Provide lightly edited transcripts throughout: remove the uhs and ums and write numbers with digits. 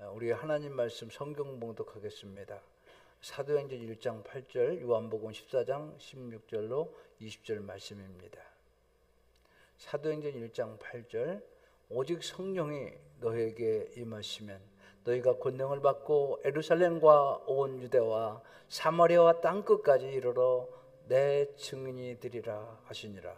우리 하나님 말씀 성경 봉독하겠습니다. 사도행전 1장 8절, 요한복음 14장 16절로 20절 말씀입니다. 사도행전 1장 8절, 오직 성령이 너에게 임하시면 너희가 권능을 받고 예루살렘과 온 유대와 사마리아와 땅끝까지 이르러 내 증인이 되리라 하시니라.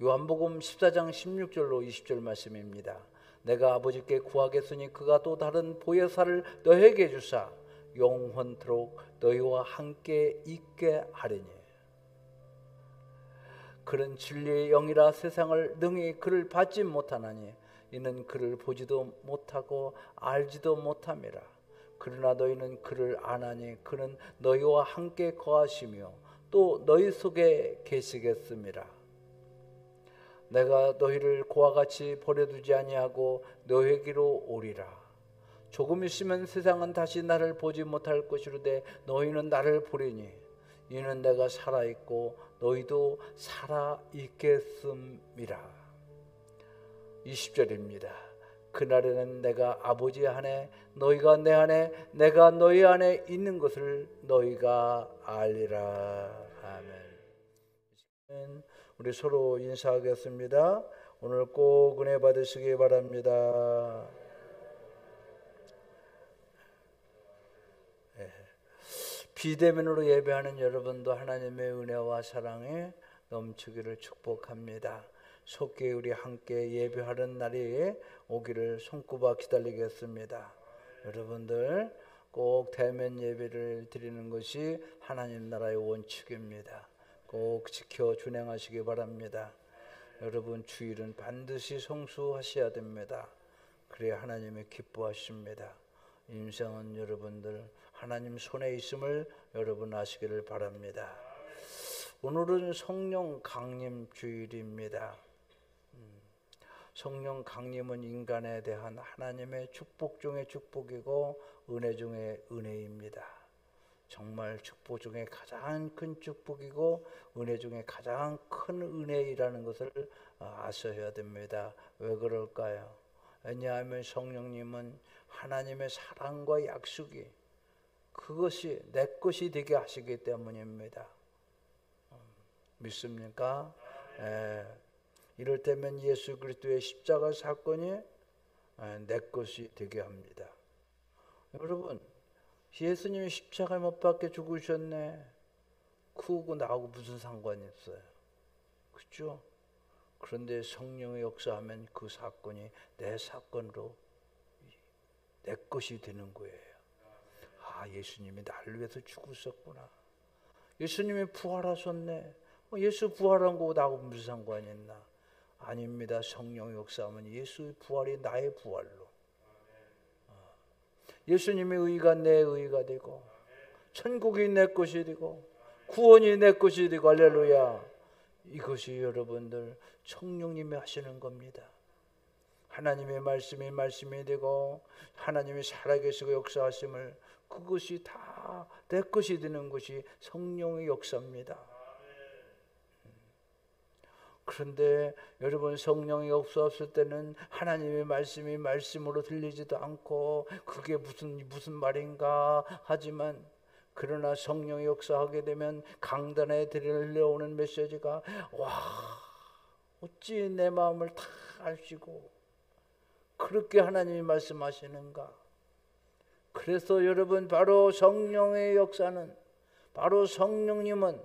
요한복음 14장 16절로 20절 말씀입니다. 내가 아버지께 구하겠으니 그가 또 다른 보혜사를 너에게 주사 영원토록 너희와 함께 있게 하리니 그는 진리의 영이라 세상을 능히 그를 받지 못하나니 이는 그를 보지도 못하고 알지도 못함이라. 그러나 너희는 그를 아나니 그는 너희와 함께 거하시며 또 너희 속에 계시겠음이라. 내가 너희를 고와 같이 버려두지 아니하고 너희에게로 오리라. 조금 있으면 세상은 다시 나를 보지 못할 것이로되 너희는 나를 보리니 이는 내가 살아있고 너희도 살아있겠음이라. 20절입니다. 그날에는 내가 아버지 안에 너희가 내 안에 내가 너희 안에 있는 것을 너희가 알리라. 아멘. 우리 서로 인사하겠습니다. 오늘 꼭 은혜 받으시기 바랍니다. 비대면으로 예배하는 여러분도 하나님의 은혜와 사랑에 넘치기를 축복합니다. 속히 우리 함께 예배하는 날이 오기를 손꼽아 기다리겠습니다. 여러분들 꼭 대면 예배를 드리는 것이 하나님 나라의 원칙입니다. 꼭 지켜 준행하시기 바랍니다. 여러분 주일은 반드시 성수하셔야 됩니다. 그래야 하나님이 기뻐하십니다. 인생은 여러분들 하나님 손에 있음을 여러분 아시기를 바랍니다. 오늘은 성령 강림 주일입니다. 성령 강림은 인간에 대한 하나님의 축복 중의 축복이고 은혜 중의 은혜입니다. 정말 축복 중에 가장 큰 축복이고 은혜 중에 가장 큰 은혜이라는 것을 아셔야 됩니다. 왜 그럴까요? 왜냐하면 성령님은 하나님의 사랑과 약속이 그것이 내 것이 되게 하시기 때문입니다. 믿습니까? 이럴 때면 예수 그리스도의 십자가 사건이 내 것이 되게 합니다. 여러분 예수님이 십자가에 못 박혀 죽으셨네. 그거 나하고 무슨 상관이 있어요? 그렇죠? 그런데 성령의 역사하면 그 사건이 내 사건으로 내 것이 되는 거예요. 아, 예수님이 나를 위해서 죽으셨구나. 예수님이 부활하셨네. 예수 부활한 거고 나하고 무슨 상관이 있나? 아닙니다. 성령의 역사하면 예수의 부활이 나의 부활로, 예수님의 의가 내 의가 되고 천국이 내 것이 되고 구원이 내 것이 되고 할렐루야. 이것이 여러분들 성령님이 하시는 겁니다. 하나님의 말씀이 되고 하나님이 살아계시고 역사하심을 그것이 다 내 것이 되는 것이 성령의 역사입니다. 그런데 여러분 성령이 역사했을 때는 하나님의 말씀이 말씀으로 들리지도 않고 그게 무슨 말인가 하지만 그러나 성령이 역사하게 되면 강단에 들려오는 메시지가 와 어찌 내 마음을 다 아시고 그렇게 하나님이 말씀하시는가. 그래서 여러분 바로 성령의 역사는 바로 성령님은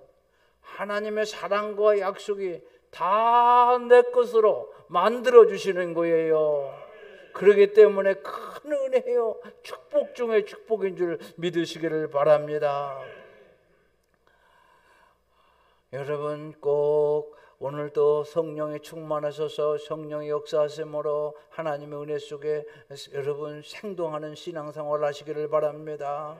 하나님의 사랑과 약속이 다 내 것으로 만들어 주시는 거예요. 그렇기 때문에 큰 은혜요 축복 중에 축복인 줄 믿으시기를 바랍니다. 여러분 꼭 오늘도 성령이 충만하셔서 성령의 역사하심으로 하나님의 은혜 속에 여러분 생동하는 신앙생활 하시기를 바랍니다.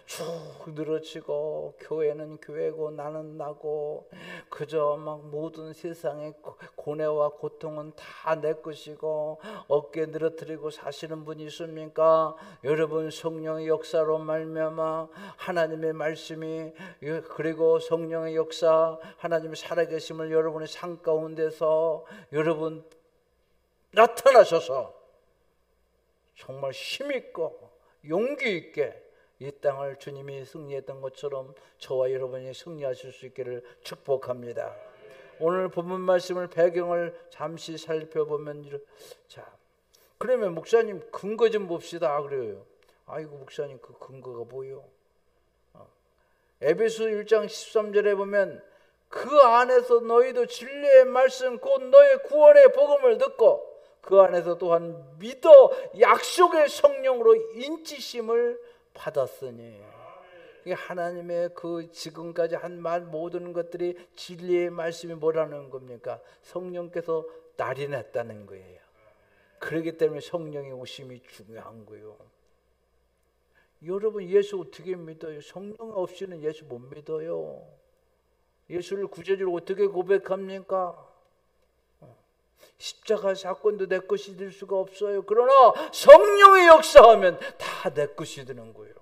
쭉 늘어지고 교회는 교회고 나는 나고 그저 막 모든 세상의 고뇌와 고통은 다 내 것이고 어깨 늘어뜨리고 사시는 분이 있습니까? 여러분 성령의 역사로 말미암아 하나님의 말씀이 그리고 성령의 역사 하나님의 살아계심을 여러분의 삶 가운데서 여러분 나타나셔서 정말 힘있고 용기 있게 이 땅을 주님이 승리했던 것처럼 저와 여러분이 승리하실 수 있기를 축복합니다. 오늘 본문 말씀을 배경을 잠시 살펴보면, 자, 그러면 목사님 근거 좀 봅시다 그래요. 아이고 목사님 그 근거가 뭐요? 에베소 1장 13절에 보면 그 안에서 너희도 진리의 말씀 곧 너의 구원의 복음을 듣고 그 안에서 또한 믿어 약속의 성령으로 인치심을 받았으니, 하나님의 그 지금까지 한 말 모든 것들이 진리의 말씀이 뭐라는 겁니까? 성령께서 날인했다는 거예요. 그렇기 때문에 성령의 오심이 중요한 거예요. 여러분 예수 어떻게 믿어요? 성령 없이는 예수 못 믿어요. 예수를 구제주로 어떻게 고백합니까? 십자가 사건도 내 것이 될 수가 없어요. 그러나 성령의 역사하면 다 내 것이 되는 거예요.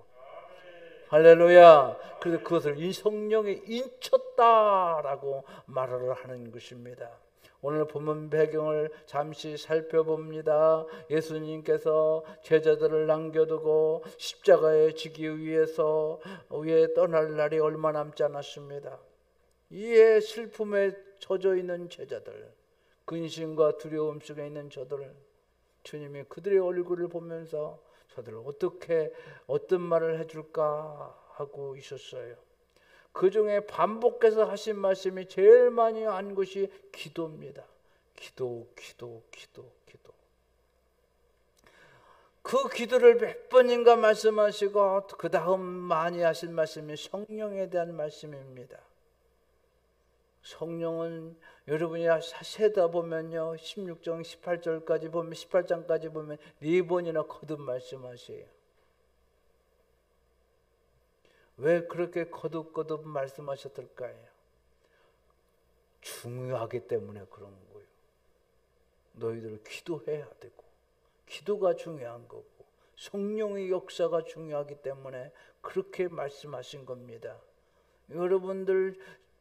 할렐루야. 그래서 그것을 성령에 인쳤다라고 말을 하는 것입니다. 오늘 본문 배경을 잠시 살펴봅니다. 예수님께서 제자들을 남겨두고 십자가에 지기 위해서 위에 떠날 날이 얼마 남지 않았습니다. 이에 슬픔에 젖어 있는 제자들, 근심과 두려움 속에 있는 저들, 주님이 그들의 얼굴을 보면서 저들을 어떻게 어떤 말을 해줄까 하고 있었어요. 그 중에 반복해서 하신 말씀이 제일 많이 한 것이 기도입니다. 기도. 그 기도를 몇 번인가 말씀하시고 그 다음 많이 하신 말씀이 성령에 대한 말씀입니다. 성령은 여러분이 세다 보면요, 16장 18절까지 보면 18장까지 보면 4번이나 거듭 말씀하세요. 왜 그렇게 거듭 말씀하셨을까요? 중요하기 때문에 그런 거예요. 너희들 기도해야 되고 기도가 중요한 거고 성령의 역사가 중요하기 때문에 그렇게 말씀하신 겁니다. 여러분들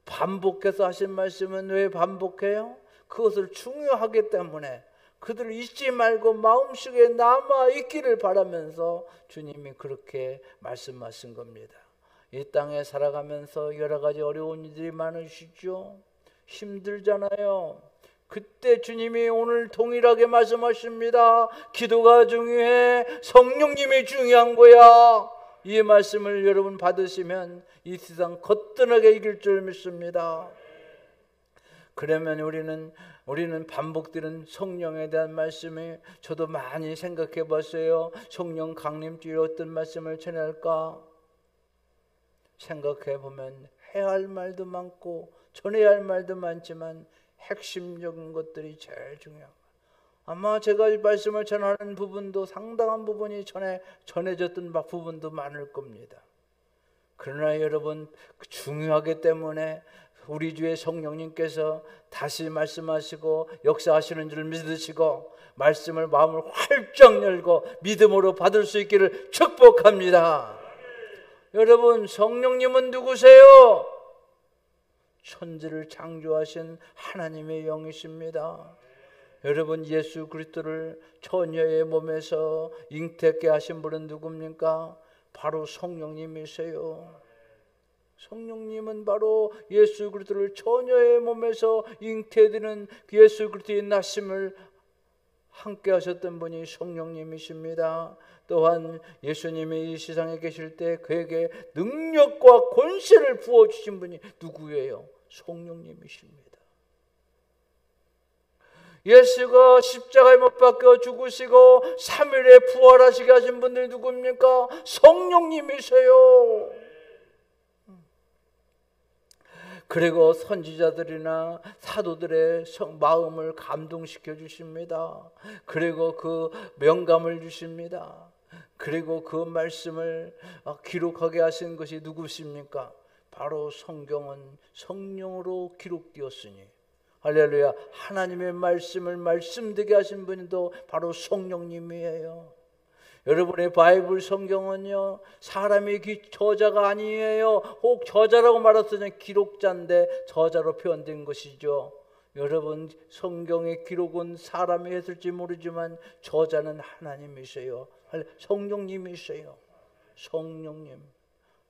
반복해서 하신 말씀은 왜 반복해요? 그것을 중요하기 때문에 그들을 잊지 말고 마음속에 남아 있기를 바라면서 주님이 그렇게 말씀하신 겁니다. 이 땅에 살아가면서 여러 가지 어려운 일들이 많으시죠? 힘들잖아요. 그때 주님이 오늘 동일하게 말씀하십니다. 기도가 중요해. 성령님이 중요한 거야. 이 말씀을 여러분 받으시면 이 세상 거뜬하게 이길 줄 믿습니다. 그러면 우리는 반복되는 성령에 대한 말씀이 저도 많이 생각해 봤어요. 성령 강림주에 어떤 말씀을 전할까? 생각해 보면 해야 할 말도 많고 전해야 할 말도 많지만 핵심적인 것들이 제일 중요한 거예요. 아마 제가 이 말씀을 전하는 부분도 상당한 부분이 전해졌던 부분도 많을 겁니다. 그러나 여러분 중요하기 때문에 우리 주의 성령님께서 다시 말씀하시고 역사하시는 줄 믿으시고 말씀을 마음을 활짝 열고 믿음으로 받을 수 있기를 축복합니다. 여러분 성령님은 누구세요? 천지를 창조하신 하나님의 영이십니다. 여러분 예수 그리스도를 처녀의 몸에서 잉태케 하신 분은 누굽니까? 바로 성령님이세요. 성령님은 바로 예수 그리스도를 처녀의 몸에서 잉태되는 예수 그리스도의 나심을 함께 하셨던 분이 성령님이십니다. 또한 예수님이 이 세상에 계실 때 그에게 능력과 권세를 부어주신 분이 누구예요? 성령님이십니다. 예수가 십자가에 못 박혀 죽으시고 3일에 부활하시게 하신 분들이 누굽니까? 성령님이세요. 그리고 선지자들이나 사도들의 마음을 감동시켜 주십니다. 그리고 그 명감을 주십니다. 그리고 그 말씀을 기록하게 하신 것이 누구십니까? 바로 성경은 성령으로 기록되었으니 할렐루야. 하나님의 말씀을 말씀되게 하신 분도 바로 성령님이에요. 여러분의 바이블 성경은요 사람의 저자가 아니에요. 혹 저자라고 말했으면 기록자인데 저자로 표현된 것이죠. 여러분, 성경의 기록은 사람이 했을지 모르지만 저자는 하나님이세요. 성령님이세요. 성령님,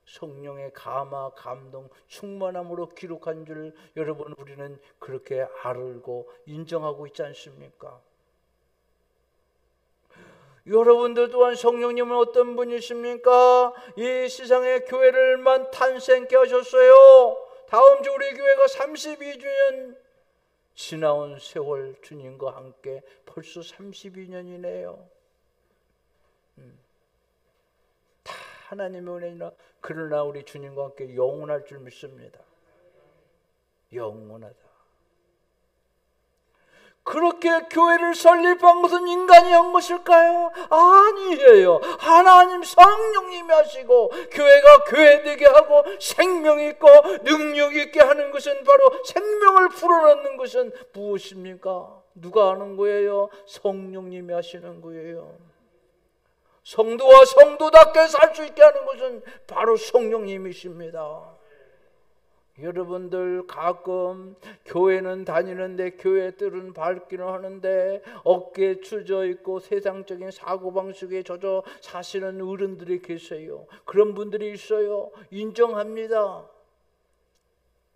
성령의 감화, 감동, 충만함으로 기록한 줄 여러분, 우리는 그렇게 알고 인정하고 있지 않습니까? 여러분들 또한 성령님은 어떤 분이십니까? 이 세상에 교회를만 탄생케 하셨어요. 다음 주 우리 교회가 32주년 지나온 세월 주님과 함께 벌써 32년이네요. 다 하나님의 은혜이나 그러나 우리 주님과 함께 영원할 줄 믿습니다. 영원하다. 그렇게 교회를 설립한 것은 인간이 한 것일까요? 아니에요. 하나님 성령님이 하시고 교회가 교회되게 하고 생명 있고 능력 있게 하는 것은 바로 생명을 불어넣는 것은 무엇입니까? 누가 하는 거예요? 성령님이 하시는 거예요. 성도와 성도답게 살 수 있게 하는 것은 바로 성령님이십니다. 여러분들 가끔 교회는 다니는데 교회 뜰은 밟기는 하는데 어깨에 추져 있고 세상적인 사고방식에 젖어 사시는 어른들이 계세요. 그런 분들이 있어요. 인정합니다.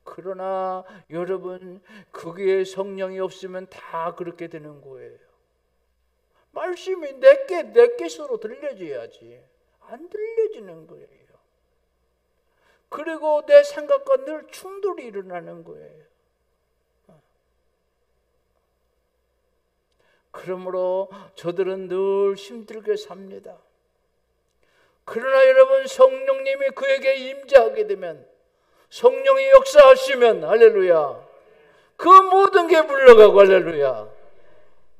그러나 여러분, 그게 성령이 없으면 다 그렇게 되는 거예요. 말씀이 내게 서로 들려줘야지. 안 들려지는 거예요. 그리고 내 생각과 늘 충돌이 일어나는 거예요. 그러므로 저들은 늘 힘들게 삽니다. 그러나 여러분, 성령님이 그에게 임재하게 되면, 성령이 역사하시면 할렐루야, 그 모든 게 물러가고 할렐루야,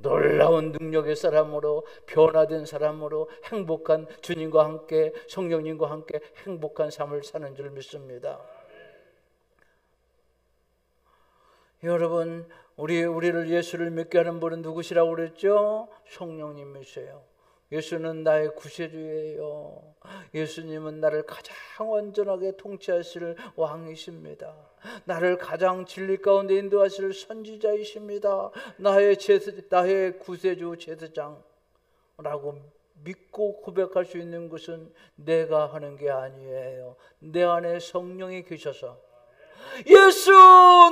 놀라운 능력의 사람으로 변화된 사람으로 행복한 주님과 함께 성령님과 함께 행복한 삶을 사는 줄 믿습니다. 여러분, 우리를 예수를 믿게 하는 분은 누구시라고 그랬죠? 성령님이세요. 예수는 나의 구세주예요. 예수님은 나를 가장 온전하게 통치하실 왕이십니다. 나를 가장 진리 가운데 인도하실 선지자이십니다. 나의 구세주 제사장라고 믿고 고백할 수 있는 것은 내가 하는 게 아니에요. 내 안에 성령이 계셔서 예수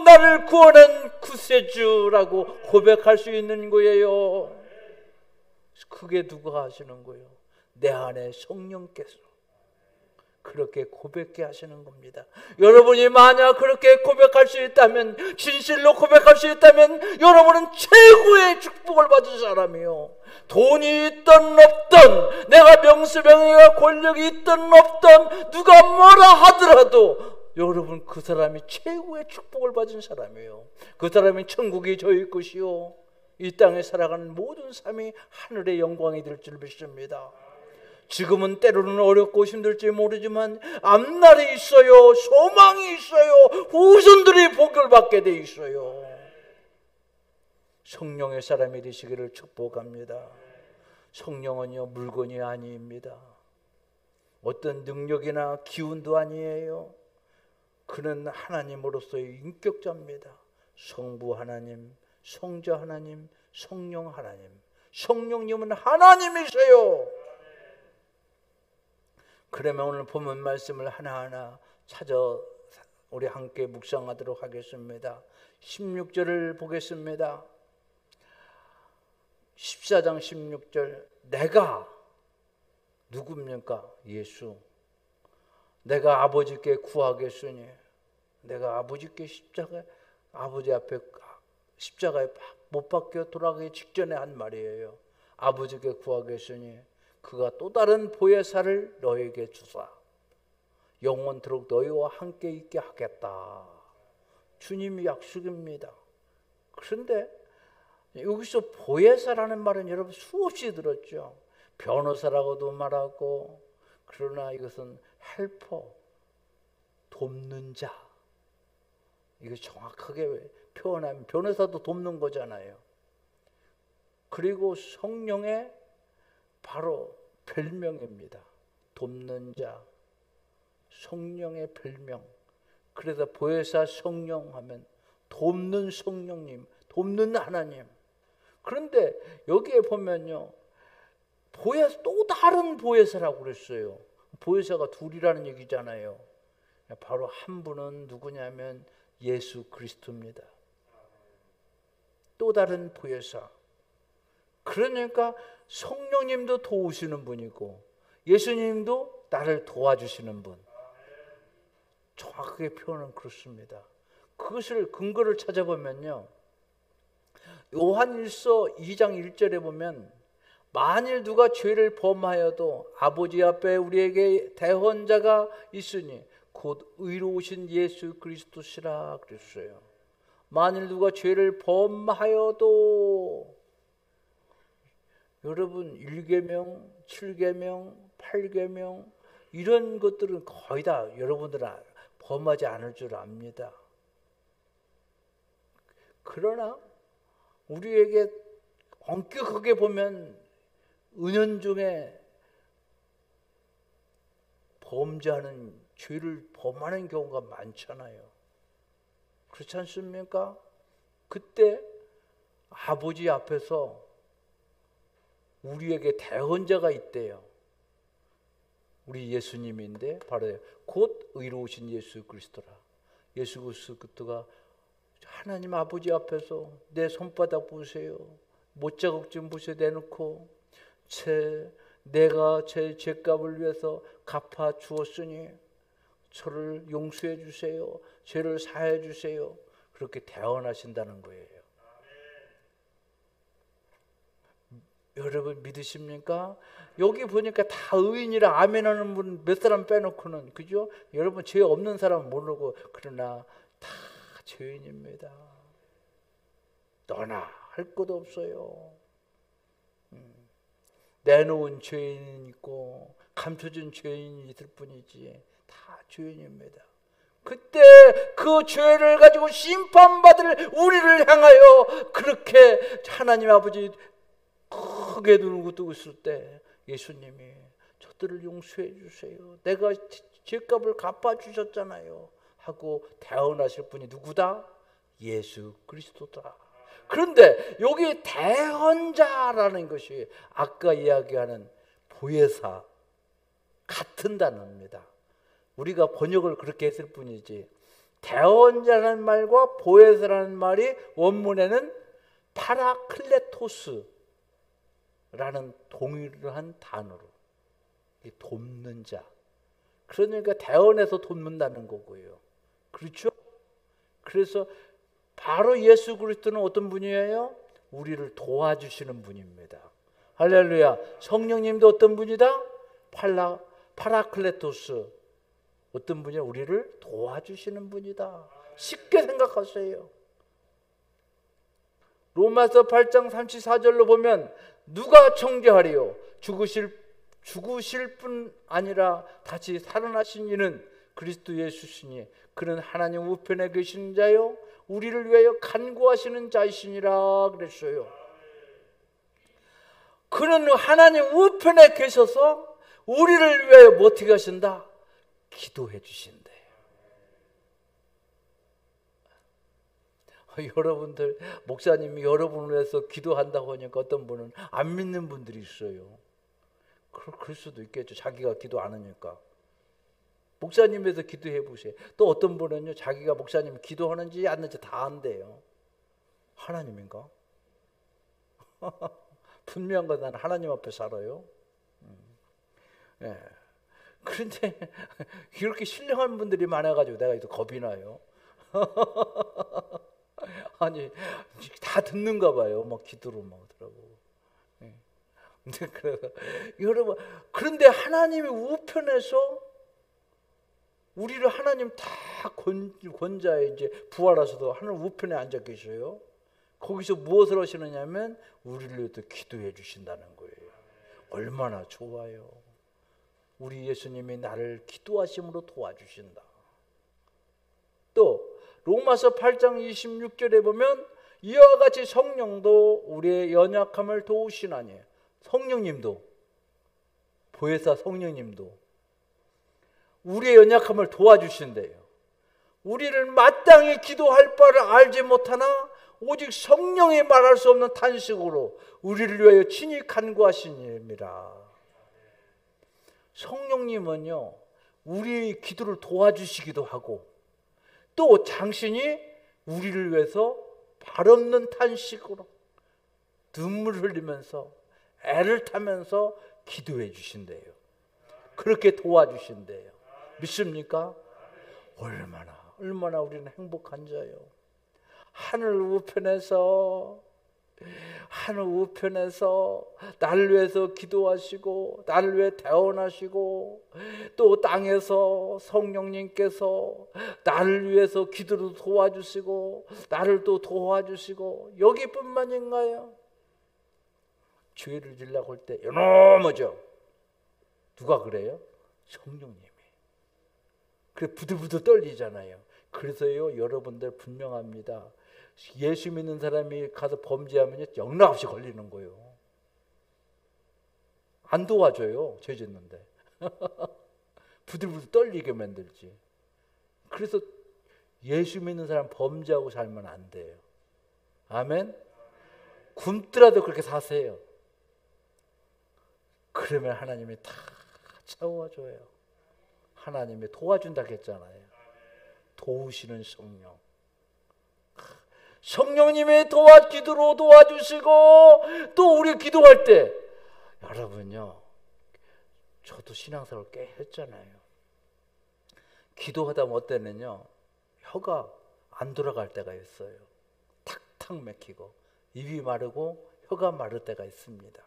나를 구원한 구세주라고 고백할 수 있는 거예요. 그게 누가 하시는 거예요? 내 안에 성령께서 그렇게 고백해 하시는 겁니다. 여러분이 만약 그렇게 고백할 수 있다면, 진실로 고백할 수 있다면 여러분은 최고의 축복을 받은 사람이요. 돈이 있든 없든, 내가 명수명예가 권력이 있든 없든, 누가 뭐라 하더라도 여러분, 그 사람이 최고의 축복을 받은 사람이에요. 그 사람이 천국이 저희 것이요, 이 땅에 살아가는 모든 삶이 하늘의 영광이 될 줄 믿습니다. 지금은 때로는 어렵고 힘들지 모르지만 앞날이 있어요. 소망이 있어요. 후손들이 복을 받게 돼 있어요. 성령의 사람이 되시기를 축복합니다. 성령은요, 물건이 아닙니다. 어떤 능력이나 기운도 아니에요. 그는 하나님으로서의 인격자입니다. 성부 하나님, 성자 하나님, 성령 하나님. 성령님은 하나님이세요. 그러면 오늘 본문 말씀을 하나하나 찾아 우리 함께 묵상하도록 하겠습니다. 16절을 보겠습니다. 14장 16절. 내가 누굽니까? 예수. 내가 아버지께 구하겠으니, 내가 아버지께 아버지 앞에 십자가에 못 박혀 돌아가기 직전에 한 말이에요. 아버지께 구하겠으니 그가 또 다른 보혜사를 너에게 주사 영원토록 너희와 함께 있게 하겠다. 주님의 약속입니다. 그런데 여기서 보혜사라는 말은 여러분 수없이 들었죠. 변호사라고도 말하고, 그러나 이것은 헬퍼, 돕는 자. 이거 정확하게 표현하면 변호사도 돕는 거잖아요. 그리고 성령의 바로 별명입니다. 돕는 자, 성령의 별명. 그래서 보혜사 성령 하면 돕는 성령님, 돕는 하나님. 그런데 여기에 보면요, 보혜사, 또 다른 보혜사라고 그랬어요. 보혜사가 둘이라는 얘기잖아요. 바로 한 분은 누구냐면 예수 그리스도입니다. 또 다른 보혜사. 그러니까 성령님도 도우시는 분이고 예수님도 나를 도와주시는 분. 정확하게 표현은 그렇습니다. 그것을 근거를 찾아보면요, 요한일서 2장 1절에 보면 만일 누가 죄를 범하여도 아버지 앞에 우리에게 대언자가 있으니 곧 의로우신 예수 그리스도시라 그랬어요. 만일 누가 죄를 범하여도, 여러분 1계명, 7계명, 8계명 이런 것들은 거의 다 여러분들은 범하지 않을 줄 압니다. 그러나 우리에게 엄격하게 보면 은연중에 범죄하는, 죄를 범하는 경우가 많잖아요. 그렇지 않습니까? 그때 아버지 앞에서 우리에게 대언자가 있대요. 우리 예수님인데 바로 곧 의로우신 예수 그리스도라. 예수 그리스도가 하나님 아버지 앞에서 내 손바닥 보세요, 못자국 좀 보세요 내놓고 내가 제 죄값을 위해서 갚아 주었으니 저를 용서해 주세요, 죄를 사해 주세요, 그렇게 대언하신다는 거예요. 여러분 믿으십니까? 여기 보니까 다 의인이라 아멘하는 분 몇 사람 빼놓고는, 그죠? 여러분 죄 없는 사람은 모르고, 그러나 다 죄인입니다. 너나 할 것도 없어요. 내놓은 죄인이 있고 감춰진 죄인이 있을 뿐이지 다 죄인입니다. 그때 그 죄를 가지고 심판받을 우리를 향하여 그렇게 하나님 아버지 크게 눈을 뜨고 있을 때 예수님이 저들을 용서해 주세요, 내가 죄값을 갚아주셨잖아요 하고 대언하실 분이 누구다? 예수 그리스도다. 그런데 여기 대언자라는 것이 아까 이야기하는 보혜사 같은 단어입니다. 우리가 번역을 그렇게 했을 뿐이지 대언자라는 말과 보혜사라는 말이 원문에는 파라클레토스라는 동일한 단어로, 돕는 자, 그러니까 대언해서 돕는다는 거고요. 그렇죠? 그래서 바로 예수 그리스도는 어떤 분이에요? 우리를 도와주시는 분입니다. 할렐루야. 성령님도 어떤 분이다? 파라클레토스. 어떤 분이야? 우리를 도와주시는 분이다. 쉽게 생각하세요. 로마서 8장 34절로 보면 누가 정죄하리요? 죽으실 뿐 아니라 다시 살아나신 이는 그리스도 예수시니 그는 하나님 우편에 계신 자요 우리를 위하여 간구하시는 자이시니라 그랬어요. 그는 하나님 우편에 계셔서 우리를 위하여 뭐 어떻게 하신다? 기도해 주신대. 여러분들, 목사님이 여러분을 위해서 기도한다고 하니까 어떤 분은 안 믿는 분들이 있어요. 그럴 수도 있겠죠. 자기가 기도 안 하니까. 목사님에서 기도해 보세요. 또 어떤 분은요, 자기가 목사님 기도하는지 안 하는지 다 안대요. 하나님인가? 분명한 건 나는 하나님 앞에 살아요. 네. 그런데 이렇게 신령한 분들이 많아가지고 내가 또 겁이 나요. 아니 다 듣는가 봐요. 막 기도로 막 하더라고. 네. 그래서 여러분, 그런데 하나님이 우편에서 우리를, 하나님 다 권자에 이제 부활하셔도 하나님 우편에 앉아 계셔요. 거기서 무엇을 하시느냐면 우리를 위해서 기도해 주신다는 거예요. 얼마나 좋아요. 우리 예수님이 나를 기도하심으로 도와주신다. 또 로마서 8장 26절에 보면 이와 같이 성령도 우리의 연약함을 도우시나니, 성령님도, 보혜사 성령님도 우리의 연약함을 도와주신대요. 우리를 마땅히 기도할 바를 알지 못하나 오직 성령이 말할 수 없는 탄식으로 우리를 위하여 친히 간구하신 일입니다. 성령님은요, 우리의 기도를 도와주시기도 하고 또 당신이 우리를 위해서 발없는 탄식으로 눈물을 흘리면서 애를 타면서 기도해 주신대요. 그렇게 도와주신대요. 믿습니까? 얼마나 우리는 행복한 자요. 하늘 우편에서 나를 위해서 기도하시고 나를 위해 대언하시고 또 땅에서 성령님께서 나를 위해서 기도를 도와주시고 나를 또 도와주시고 여기뿐만인가요? 죄를 지려고 할 때 이놈이죠. 누가 그래요? 성령님이. 그래 부들부들 떨리잖아요. 그래서요 여러분들 분명합니다. 예수 믿는 사람이 가서 범죄하면 영락없이 걸리는 거예요. 안 도와줘요. 죄 짓는데. 부들부들 떨리게 만들지. 그래서 예수 믿는 사람 범죄하고 살면 안 돼요. 아멘. 굶더라도 그렇게 사세요. 그러면 하나님이 다 채워줘요. 하나님이 도와준다고 했잖아요. 도우시는 성령. 성령님의 기도로 도와주시고 또 우리 기도할 때 여러분요, 저도 신앙생활 꽤 했잖아요. 기도하다 못 때는요 혀가 안 돌아갈 때가 있어요. 탁탁 막히고 입이 마르고 혀가 마를 때가 있습니다.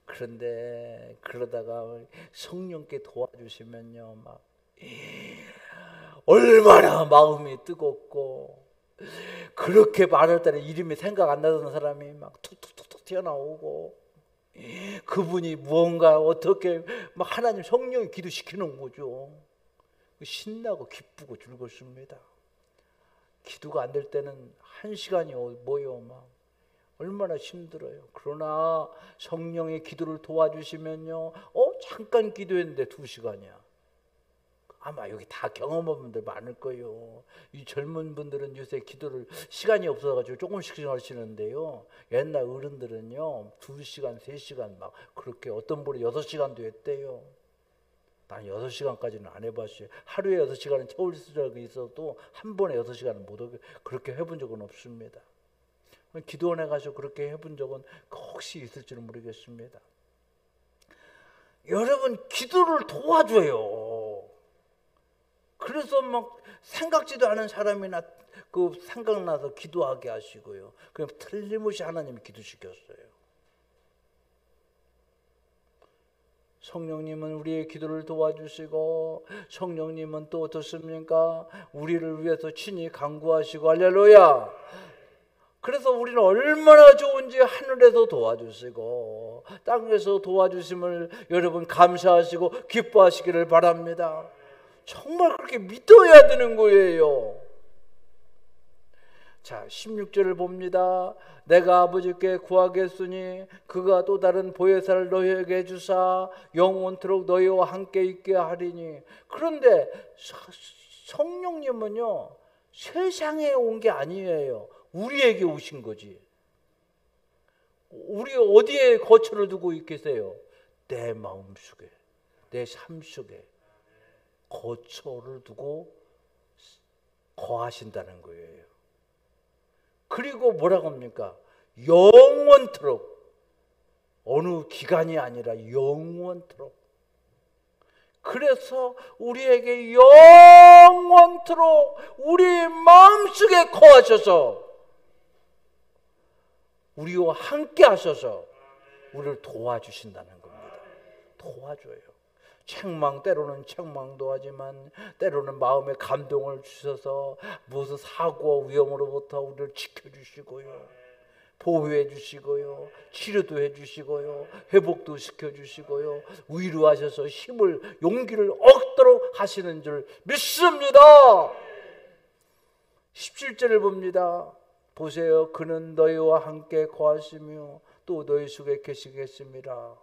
그런데 그러다가 성령께 도와주시면요 막 얼마나 마음이 뜨겁고 그렇게 말할 때는 이름이 생각 안 나던 사람이 막 툭툭툭툭 튀어나오고 그분이 무언가 어떻게 막 하나님 성령이 기도시키는 거죠. 신나고 기쁘고 즐겁습니다. 기도가 안 될 때는 1시간이 뭐요 막 얼마나 힘들어요. 그러나 성령의 기도를 도와주시면요 잠깐 기도했는데 2시간이야. 아마 여기 다 경험한 분들 많을 거예요. 이 젊은 분들은 요새 기도를 시간이 없어가지고 조금씩 하시는데요. 옛날 어른들은요 2시간, 3시간 막 그렇게 어떤 분이 6시간도 했대요. 난 6시간까지는 안 해봤어요. 하루에 6시간은 채울 적이 있어도 한 번에 6시간은 못 하게 그렇게 해본 적은 없습니다. 기도원에 가서 그렇게 해본 적은 혹시 있을지는 모르겠습니다. 여러분 기도를 도와줘요. 그래서 막 생각지도 않은 사람이나 그 생각나서 기도하게 하시고요. 그럼 틀림없이 하나님이 기도시켰어요. 성령님은 우리의 기도를 도와주시고 성령님은 또 어떻습니까? 우리를 위해서 친히 간구하시고 할렐루야. 그래서 우리는 얼마나 좋은지 하늘에서 도와주시고 땅에서 도와주심을 여러분 감사하시고 기뻐하시기를 바랍니다. 정말 그렇게 믿어야 되는 거예요. 자, 16절을 봅니다. 내가 아버지께 구하겠으니 그가 또 다른 보혜사를 너희에게 주사 영원토록 너희와 함께 있게 하리니. 그런데 성령님은요 세상에 온 게 아니에요. 우리에게 오신 거지. 우리 어디에 거처를 두고 계세요? 내 마음속에, 내 삶 속에 거처를 두고 거하신다는 거예요. 그리고 뭐라고 합니까? 영원토록, 어느 기간이 아니라 영원토록. 그래서 우리에게 영원토록 우리 마음속에 거하셔서 우리와 함께 하셔서 우리를 도와주신다는 겁니다. 도와줘요. 때로는 책망도 하지만 때로는 마음에 감동을 주셔서 무슨 사고와 위험으로부터 우리를 지켜주시고요, 보호해 주시고요, 치료도 해 주시고요, 회복도 시켜 주시고요, 위로하셔서 용기를 얻도록 하시는 줄 믿습니다. 17절을 봅니다. 보세요. 그는 너희와 함께 거하시며 또 너희 속에 계시겠습니다.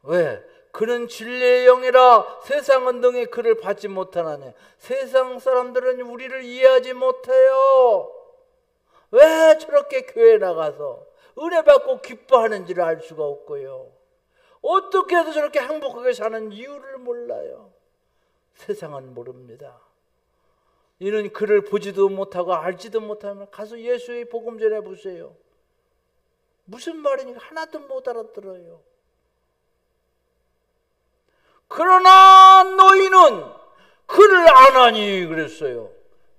왜? 그는 진리의 영이라 세상은 능히 그를 받지 못하나니. 세상 사람들은 우리를 이해하지 못해요. 왜 저렇게 교회 나가서 은혜 받고 기뻐하는지를 알 수가 없고요. 어떻게 해서 저렇게 행복하게 사는 이유를 몰라요. 세상은 모릅니다. 이는 그를 보지도 못하고 알지도 못하면 가서 예수의 복음 전해 보세요. 무슨 말인지 하나도 못 알아들어요. 그러나 너희는 그를 아나니 그랬어요.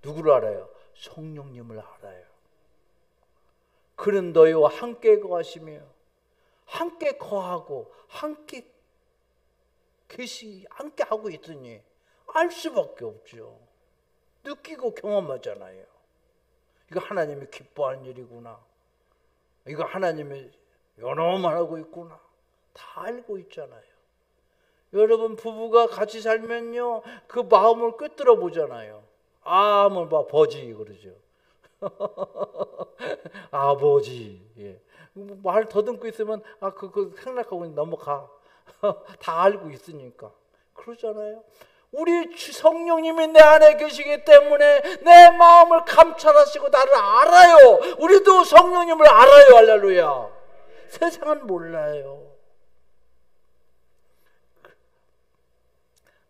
누구를 알아요? 성령님을 알아요. 그는 너희와 함께 거하시며 함께 거하고 함께 함께 하고 있으니 알 수밖에 없죠. 느끼고 경험하잖아요. 이거 하나님이 기뻐하는 일이구나. 이거 하나님이 연호만 하고 있구나. 다 알고 있잖아요. 여러분 부부가 같이 살면요 그 마음을 꿰뚫어 보잖아요. 아무 막 버지 그러죠. 아버지. 예. 말 더듬고 있으면 그거 생각하고 넘어가. 다 알고 있으니까 그러잖아요. 우리 성령님이 내 안에 계시기 때문에 내 마음을 감찰하시고 나를 알아요. 우리도 성령님을 알아요. 할렐루야. 세상은 몰라요.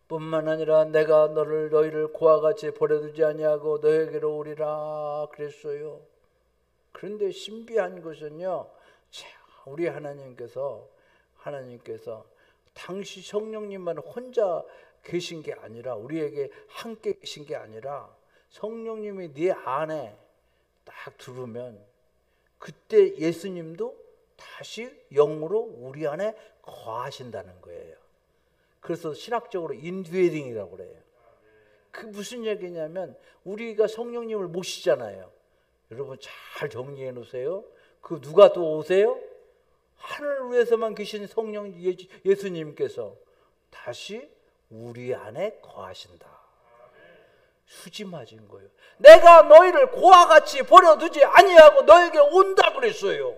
뿐만 아니라 내가 너희를 고와 같이 버려두지 아니하고 너에게로 오리라 그랬어요. 그런데 신비한 것은요, 우리 하나님께서 당시 성령님만 혼자 계신 게 아니라 우리에게 함께 계신 게 아니라 성령님이 네 안에 딱 들으면 그때 예수님도 다시 영으로 우리 안에 거하신다는 거예요. 그래서 신학적으로 인듀에링이라고 그래요. 그 무슨 얘기냐면 우리가 성령님을 모시잖아요. 여러분 잘 정리해 놓으세요. 그 누가 또 오세요? 하늘 위에서만 계신 성령 예수님께서 다시 우리 안에 거하신다. 수지 맞은 거예요. 내가 너희를 고와 같이 버려두지 아니하고 너에게 온다 그랬어요.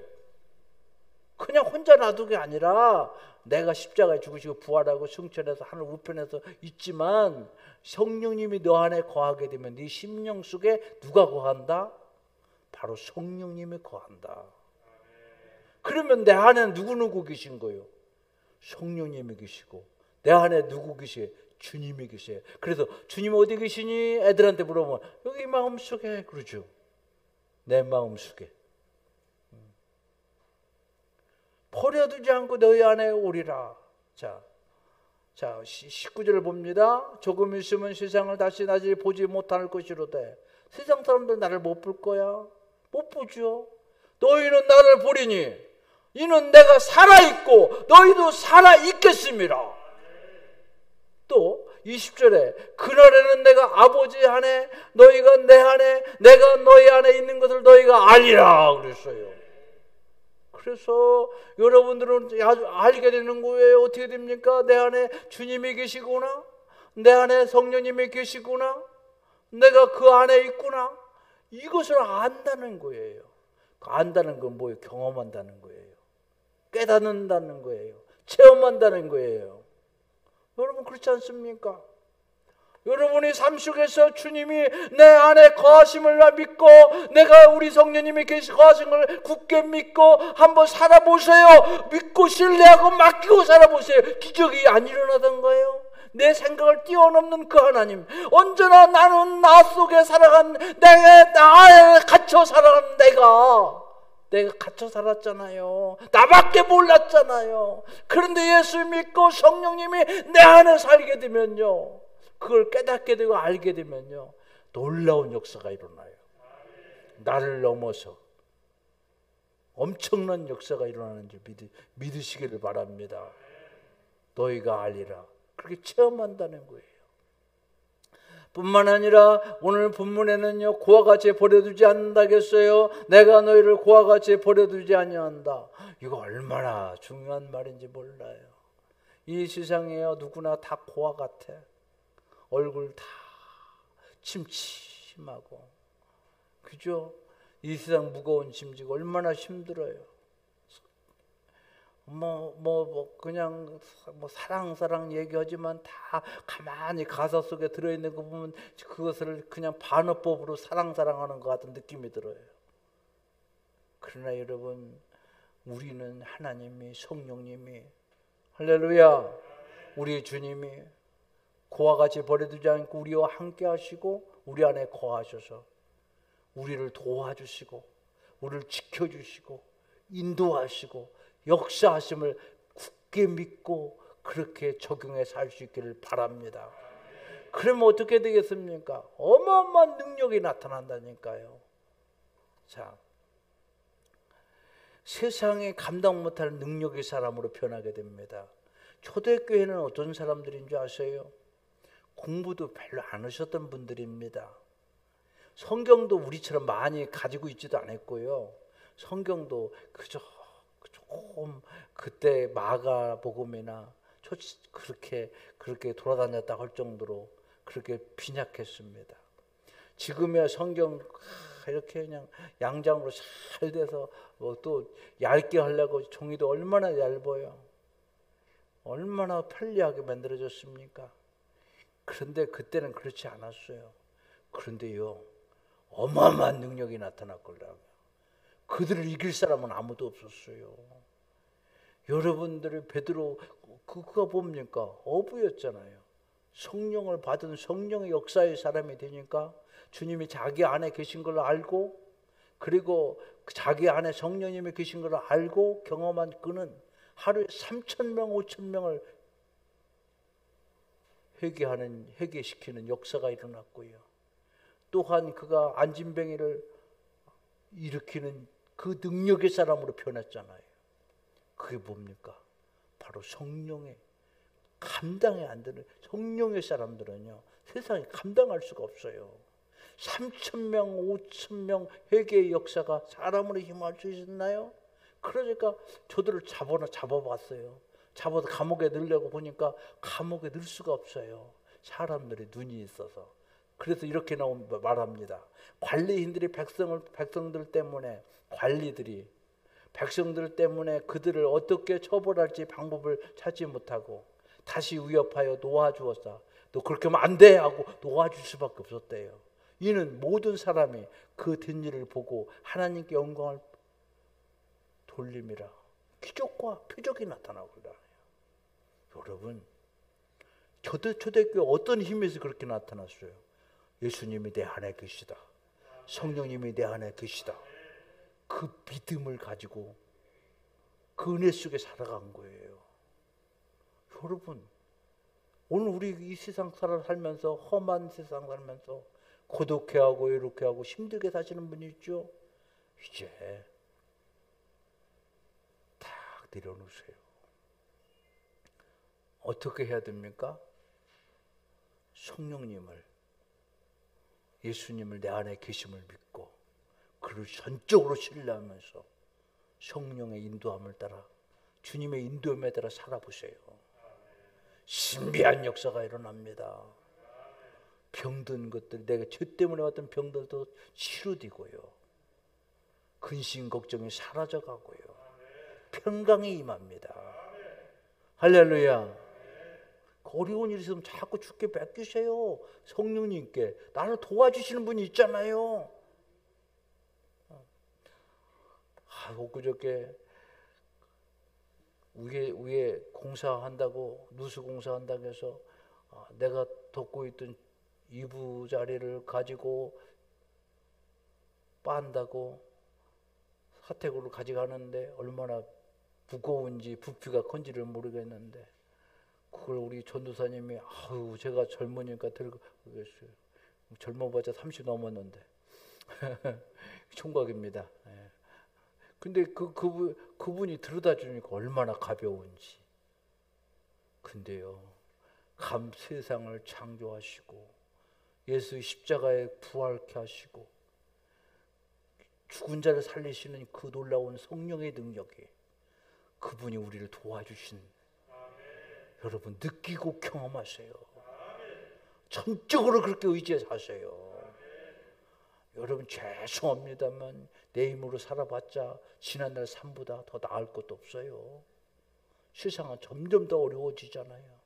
그냥 혼자 놔두게 아니라 내가 십자가에 죽으시고 부활하고 승천해서 하늘 우편에서 있지만 성령님이 너 안에 거하게 되면 네 심령 속에 누가 거한다? 바로 성령님이 거한다. 그러면 내 안에 누구 계신 거예요? 성령님이 계시고 내 안에 누구 계세요? 주님이 계세요. 그래서 주님 어디 계시니? 애들한테 물어보면 여기 마음속에 그러죠. 내 마음속에. 버려두지 않고 너희 안에 오리라. 자 19절을 봅니다. 조금 있으면 세상을 다시 나지 보지 못할 것이로되. 세상 사람들 나를 못 볼 거야. 못 보죠. 너희는 나를 보리니 이는 내가 살아있고 너희도 살아있겠습니다. 또 20절에 그날에는 내가 아버지 안에 너희가 내 안에 내가 너희 안에 있는 것을 너희가 알리라 그랬어요. 그래서 여러분들은 아주 알게 되는 거예요. 어떻게 됩니까? 내 안에 주님이 계시구나. 내 안에 성령님이 계시구나. 내가 그 안에 있구나. 이것을 안다는 거예요. 안다는 건 뭐예요? 경험한다는 거예요. 깨닫는다는 거예요. 체험한다는 거예요. 여러분 그렇지 않습니까? 여러분이 삶 속에서 주님이 내 안에 거하심을 믿고 내가 우리 성령님이 거하신 걸 굳게 믿고 한번 살아보세요. 믿고 신뢰하고 맡기고 살아보세요. 기적이 안 일어나던가요? 내 생각을 뛰어넘는 그 하나님. 언제나 나는 나 속에 살아간 나에 갇혀 살아간 내가 갇혀 살았잖아요. 나밖에 몰랐잖아요. 그런데 예수 믿고 성령님이 내 안에 살게 되면요, 그걸 깨닫게 되고 알게 되면요, 놀라운 역사가 일어나요. 나를 넘어서 엄청난 역사가 일어나는지 믿으시기를 바랍니다. 너희가 알리라. 그렇게 체험한다는 거예요. 뿐만 아니라 오늘 본문에는요, 고와 같이 버려두지 않는다겠어요. 내가 너희를 고와 같이 버려두지 아니한다. 이거 얼마나 중요한 말인지 몰라요. 이 세상에요, 누구나 다 고와 같아. 얼굴 다 침침하고, 그죠? 이 세상 무거운 짐지고 얼마나 힘들어요. 그냥 사랑 얘기하지만 다 가만히 가사 속에 들어있는 거 보면 그것을 그냥 반어법으로 사랑하는 것 같은 느낌이 들어요. 그러나 여러분, 우리는 하나님이, 성령님이, 할렐루야, 우리 주님이 그와 같이 버려두지 않고 우리와 함께 하시고 우리 안에 거하셔서 우리를 도와주시고 우리를 지켜주시고 인도하시고 역사하심을 굳게 믿고 그렇게 적용해 살 수 있기를 바랍니다. 그러면 어떻게 되겠습니까? 어마어마한 능력이 나타난다니까요. 자, 세상에 감당 못할 능력의 사람으로 변하게 됩니다. 초대교회는 어떤 사람들인 줄 아세요? 공부도 별로 안 하셨던 분들입니다. 성경도 우리처럼 많이 가지고 있지도 않았고요. 성경도 그저 조금 그때 마가복음이나 그렇게 돌아다녔다 할 정도로 그렇게 빈약했습니다. 지금의 성경 이렇게 그냥 양장으로 잘 돼서 또 얇게 하려고 종이도 얼마나 얇아요. 얼마나 편리하게 만들어졌습니까? 그런데 그때는 그렇지 않았어요. 그런데요, 어마어마한 능력이 나타났거든요. 그들을 이길 사람은 아무도 없었어요. 여러분들의 베드로 그가 뭡니까? 어부였잖아요. 성령을 받은 성령의 역사의 사람이 되니까 주님이 자기 안에 계신 걸 알고, 그리고 자기 안에 성령님이 계신 걸 알고 경험한 그는 하루에 3,000명, 5,000명을 회개시키는 역사가 일어났고요. 또한 그가 안진뱅이를 일으키는 그 능력의 사람으로 변했잖아요. 그게 뭡니까? 바로 성령의 감당이 안 되는 성령의 사람들은요, 세상에 감당할 수가 없어요. 3,000명, 5,000명 회개의 역사가 사람으로 힘할 수 있나요? 그러니까 저들을 잡아봤어요. 잡아서 감옥에 넣으려고 보니까 감옥에 넣을 수가 없어요. 사람들이 눈이 있어서. 그래서 이렇게 말합니다. 관리인들이 백성들 때문에, 관리들이 백성들 때문에 그들을 어떻게 처벌할지 방법을 찾지 못하고 다시 위협하여 놓아주었다. 너 그렇게 하면 안 돼 하고 놓아줄 수밖에 없었대요. 이는 모든 사람이 그 된 일을 보고 하나님께 영광을 돌림이라 기적과 표적이 나타나거든요. 여러분, 초대교회 어떤 힘에서 그렇게 나타났어요? 예수님이 내 안에 계시다, 성령님이 내 안에 계시다, 그 믿음을 가지고 그 은혜 속에 살아간 거예요. 여러분, 오늘 우리 이 세상 살면서, 험한 세상 살면서 고독해하고 외롭게하고 힘들게 사시는 분이 있죠. 이제 딱 내려놓으세요. 어떻게 해야 됩니까? 성령님을, 예수님을 내 안에 계심을 믿고 그를 전적으로 신뢰하면서 성령의 인도함을 따라, 주님의 인도함에 따라 살아보세요. 신비한 역사가 일어납니다. 병든 것들, 내가 죄 때문에 왔던 병들도 치료되고요, 근심 걱정이 사라져가고요, 평강이 임합니다. 할렐루야. 어려운 일이 있으면 자꾸 주께 맡기세요. 성령님께. 나를 도와주시는 분이 있잖아요. 엊그저께 위에 공사한다고, 누수 공사한다고 해서 내가 돕고 있던 이부 자리를 가지고 빤다고 사택으로 가져가는데 얼마나 무거운지 부피가 큰지를 모르겠는데, 그걸 우리 전도사님이 제가 젊으니까 들고 그랬어요. 젊어봤자 30 넘었는데 총각입니다. 근데 그분이 들여다 주니까 얼마나 가벼운지. 근데요, 세상을 창조하시고 예수 십자가에 부활케 하시고 죽은 자를 살리시는 그 놀라운 성령의 능력이, 그분이 우리를 도와주신, 여러분 느끼고 경험하세요. 전적으로 그렇게 의지해서 하세요. 여러분, 죄송합니다만 내 힘으로 살아봤자 지난날 삶보다 더 나을 것도 없어요. 세상은 점점 더 어려워지잖아요.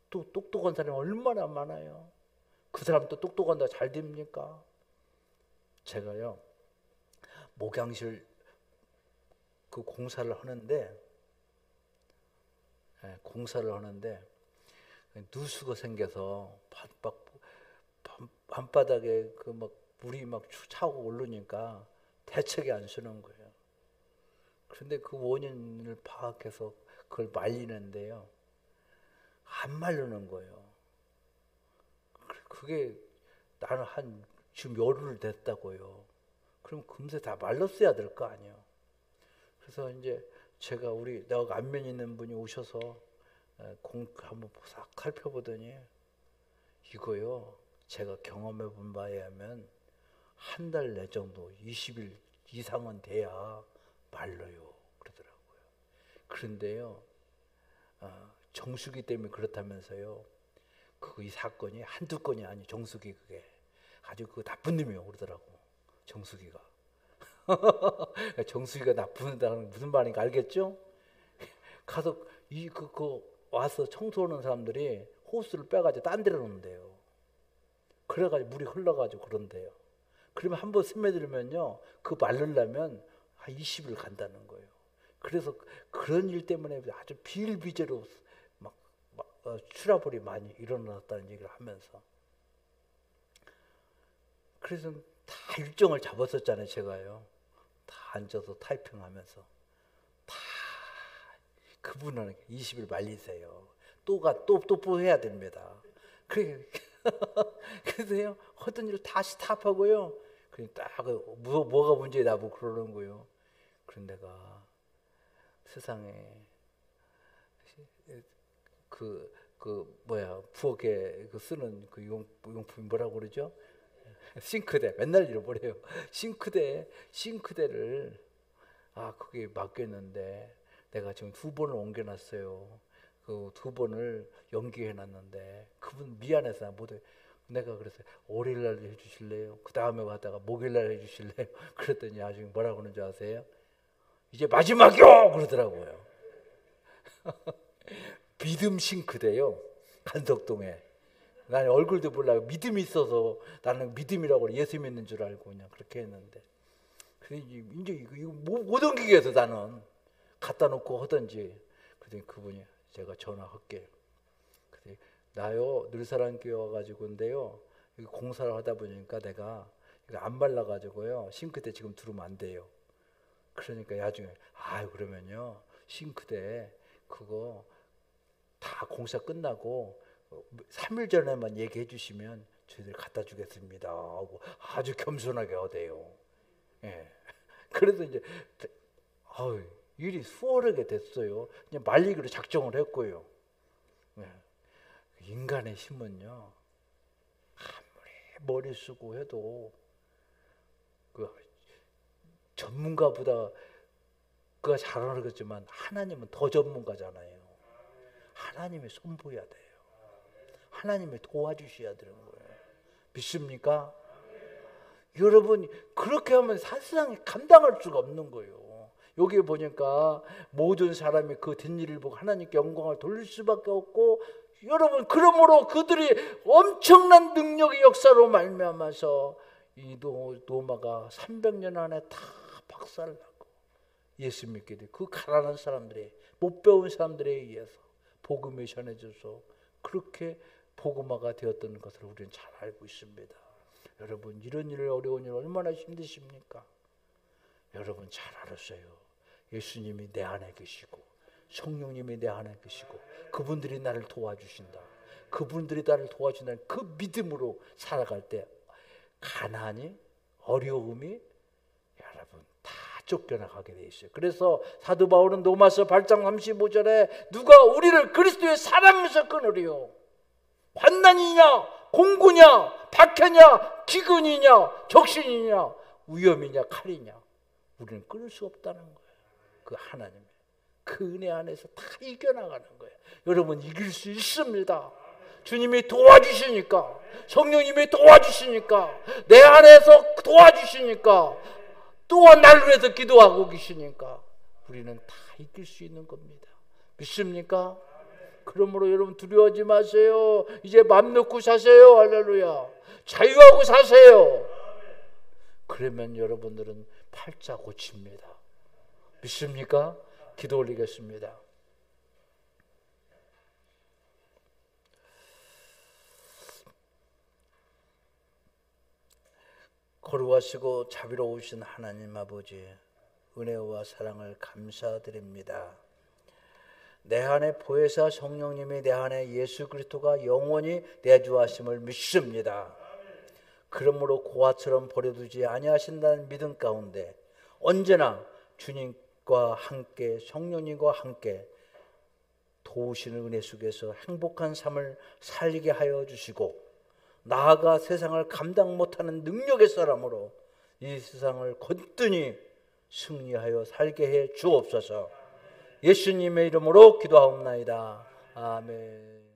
또 똑똑한 사람이 얼마나 많아요. 그 사람도 똑똑한다 잘 됩니까? 제가요 목양실 그 공사를 하는데 누수가 생겨서 밤바닥에 그 막 물이 막 차고 오르니까 대책이 안 서는 거예요. 그런데 그 원인을 파악해서 그걸 말리는데요, 안 말르는 거예요. 그게 나는 한 지금 열흘 됐다고요. 그럼 금세 다 말랐어야 될 거 아니에요. 그래서 이제 제가 내가 안면 있는 분이 오셔서 한번 싹 살펴보더니 이거요, 제가 경험해 본 바에 의하면 한 달 내 정도 20일 이상은 돼야 말라요 그러더라고요. 그런데요 정수기 때문에 그렇다면서요, 이 사건이 한두 건이 아니, 정수기 그게 아주 그 나쁜 놈이에요 그러더라고. 정수기가 정수기가 나쁜다는 무슨 말인가 알겠죠? 가서 와서 청소하는 사람들이 호스를 빼가지고 딴 데로 놓는데요. 그래가지고 물이 흘러가지고 그런데요. 그러면 한번 스며들면요, 그 말르려면 한 20일 간다는 거예요. 그래서 그런 일 때문에 아주 비일비재로 막 트러블이 많이 일어났다는 얘기를 하면서, 그래서 다 일정을 잡았었잖아요. 제가요 다 앉아서 타이핑하면서 다 그분은 20일 말리세요. 또 해야 됩니다. 그래서요 하던 일을 다시 스탑하고요. 그냥 딱 뭐가 문제다 뭐 그러는 거예요. 그런 데가 세상에 부엌에 쓰는 그 용품이 뭐라고 그러죠? 싱크대. 맨날 잃어버려요. 싱크대를 그게 맡겼는데 내가 지금 2번을 옮겨놨어요. 그 2번을 연기해놨는데 그분 미안해서 못해. 내가 그래서 월요일날 해주실래요? 그 다음에 가다가 목요일날 해주실래요? 그랬더니 나중에 뭐라고 그러는 줄 아세요? 이제 마지막이요! 그러더라고요. 믿음 싱크대요. 간석동에. 나는 얼굴도 몰라요. 믿음이 있어서 나는 믿음이라고 예수 믿는 줄 알고 그냥 그렇게 했는데, 이제 이거 못 옮기게 해서 나는 갖다 놓고 하든지. 그랬더니 그분이 제가 전화할게요. 나요 늘사랑교회 와가지고인데요, 공사를 하다 보니까 내가 이거 안 발라가지고요 싱크대 지금 들으면 안 돼요. 그러니까 나중에 그러면요 싱크대 그거 다 공사 끝나고 3일 전에만 얘기해 주시면 저희들 갖다 주겠습니다 하고 아주 겸손하게 하대요. 예. 그래서 이제 일이 수월하게 됐어요. 그냥 말리기로 작정을 했고요. 예. 인간의 힘은요 아무리 머리 쓰고 해도 그 전문가보다 그가 잘하는 거지만 하나님은 더 전문가잖아요. 하나님이 손보여야 돼요. 하나님이 도와주셔야 되는 거예요. 믿습니까? 여러분 그렇게 하면 세상에 감당할 수가 없는 거예요. 여기 보니까 모든 사람이 그 뒷일을 보고 하나님께 영광을 돌릴 수밖에 없고, 여러분 그러므로 그들이 엄청난 능력의 역사로 말미암아서 이 로마가 300년 안에 다 박살나고 예수 믿게 돼. 그 가난한 사람들이, 못 배운 사람들에 의해서 복음이 전해져서 그렇게 복음화가 되었던 것을 우리는 잘 알고 있습니다. 여러분 이런 일, 어려운 일 얼마나 힘드십니까? 여러분 잘 알았어요. 예수님이 내 안에 계시고 성령님이 내 안에 계시고 그분들이 나를 도와주신다. 그분들이 나를 도와준다는 그 믿음으로 살아갈 때 가난이, 어려움이 여러분 다 쫓겨나가게 돼 있어요. 그래서 사도 바울은 로마서 8장 35절에 누가 우리를 그리스도의 사랑에서 끊으리요? 환난이냐, 공고냐, 박해냐, 기근이냐, 적신이냐, 위험이냐, 칼이냐, 우리는 끊을 수 없다는 거예요. 그 하나님의 그 은혜 안에서 다 이겨나가는 거예요. 여러분 이길 수 있습니다. 주님이 도와주시니까, 성령님이 도와주시니까, 내 안에서 도와주시니까, 또한 나를 위해서 기도하고 계시니까 우리는 다 이길 수 있는 겁니다. 믿습니까? 그러므로 여러분 두려워하지 마세요. 이제 맘 놓고 사세요. 할렐루야. 자유하고 사세요. 그러면 여러분들은 팔자 고칩니다. 믿습니까? 기도 올리겠습니다. 거룩하시고 자비로우신 하나님 아버지, 은혜와 사랑을 감사드립니다. 내 안에 보혜사 성령님이, 내 안에 예수 그리스도가 영원히 내주하심을 믿습니다. 그러므로 고아처럼 버려두지 아니하신다는 믿음 가운데 언제나 주님과 함께, 성령님과 함께 도우시는 은혜 속에서 행복한 삶을 살게 하여 주시고, 나아가 세상을 감당 못하는 능력의 사람으로 이 세상을 거뜬히 승리하여 살게 해 주옵소서. 예수님의 이름으로 기도하옵나이다. 아멘.